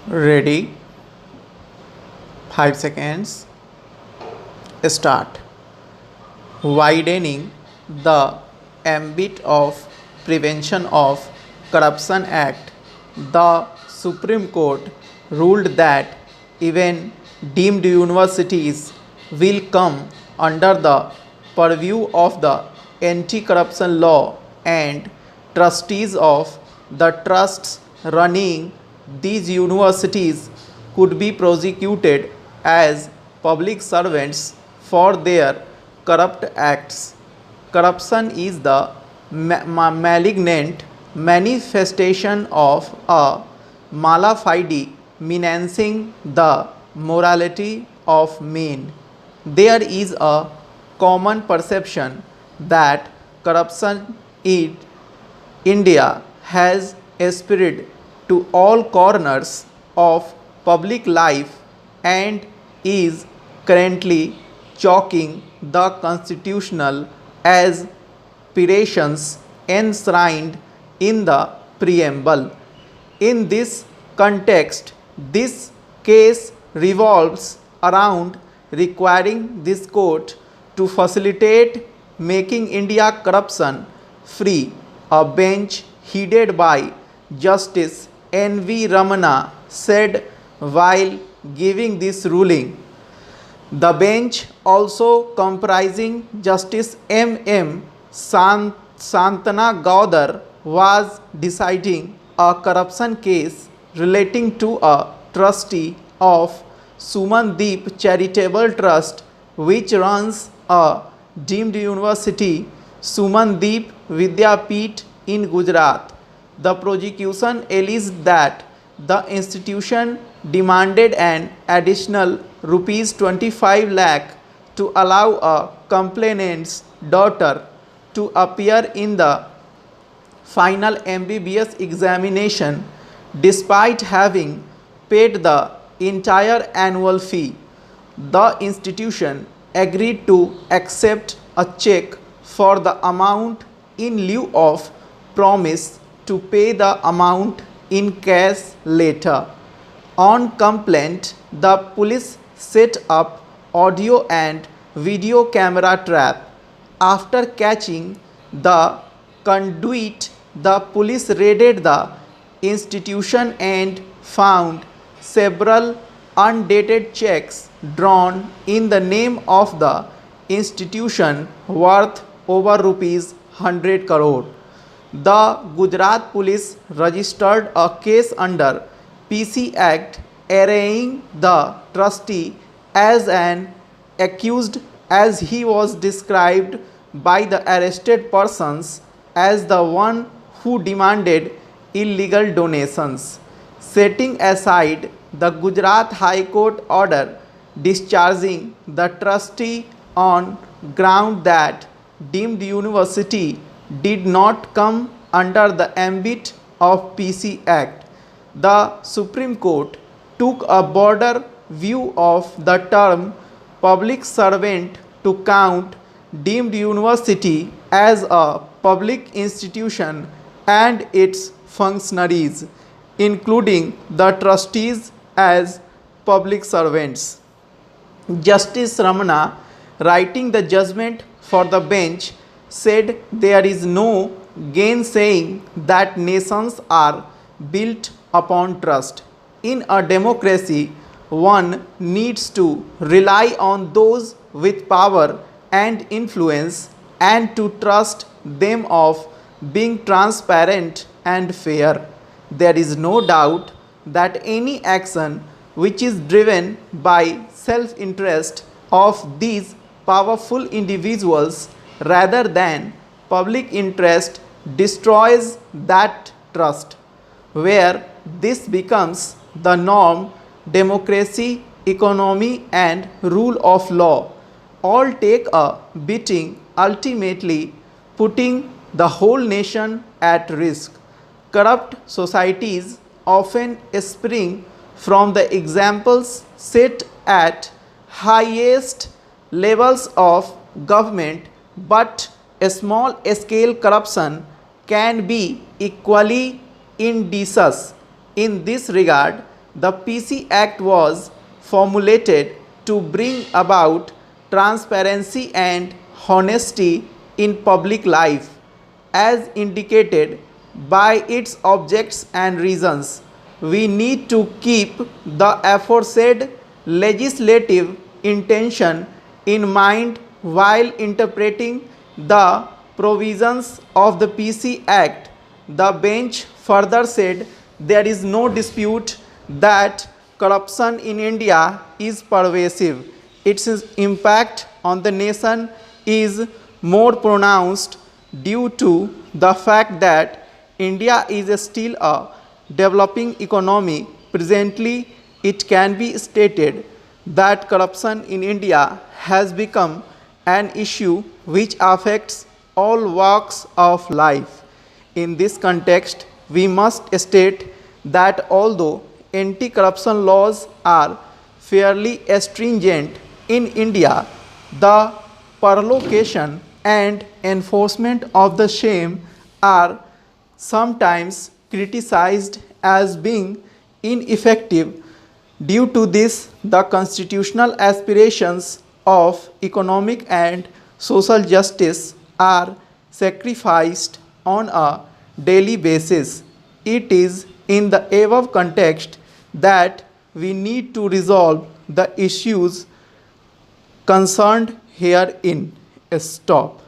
Ready? 5 seconds. Start. Widening the ambit of Prevention of Corruption Act, the Supreme Court ruled that even deemed universities will come under the purview of the anti-corruption law, and trustees of the trusts running these universities could be prosecuted as public servants for their corrupt acts. Corruption is the malignant manifestation of a mala fide menacing the morality of men. There is a common perception that corruption in India has spread to all corners of public life and is currently choking the constitutional aspirations enshrined in the preamble. In this context, this case revolves around requiring this court to facilitate making India corruption free. A bench headed by Justice N.V. Ramana said while giving this ruling. The bench, also comprising Justice M.M. Santana Gaudar, was deciding a corruption case relating to a trustee of Sumandeep Charitable Trust, which runs a deemed university, Sumandeep Vidyapeeth in Gujarat. The prosecution alleged that the institution demanded an additional rupees 25 lakh to allow a complainant's daughter to appear in the final MBBS examination despite having paid the entire annual fee. The institution agreed to accept a check for the amount in lieu of promise to pay the amount in cash later. On complaint, the police set up audio and video camera trap. After catching the conduit, the police raided the institution and found several undated checks drawn in the name of the institution worth over rupees 100 crore. The Gujarat police registered a case under PC Act arraying the trustee as an accused, as he was described by the arrested persons as the one who demanded illegal donations. Setting aside the Gujarat High Court order discharging the trustee on ground that deemed university did not come under the ambit of PC Act, the Supreme Court took a broader view of the term public servant to count deemed university as a public institution and its functionaries, including the trustees, as public servants. Justice Ramana, writing the judgment for the bench, said there is no gainsaying that nations are built upon trust. In a democracy, one needs to rely on those with power and influence and to trust them of being transparent and fair. There is no doubt that any action which is driven by self-interest of these powerful individuals rather than public interest destroys that trust. Where this becomes the norm, democracy, economy and rule of law all take a beating, ultimately putting the whole nation at risk. Corrupt societies often spring from the examples set at highest levels of government, but a small scale corruption can be equally insidious. In this regard, The PC Act was formulated to bring about transparency and honesty in public life, as indicated by its objects and reasons. We need to keep the aforesaid legislative intention in mind while interpreting the provisions of the PC Act. The bench further said there is no dispute that corruption in India is pervasive. Its impact on the nation is more pronounced due to the fact that India is still a developing economy. Presently, it can be stated that corruption in India has become an issue which affects all walks of life. In this context, we must state that although anti-corruption laws are fairly stringent in India, the promulgation and enforcement of the same are sometimes criticized as being ineffective. Due to this, the constitutional aspirations of economic and social justice are sacrificed on a daily basis. It is in the above context that we need to resolve the issues concerned herein. Stop.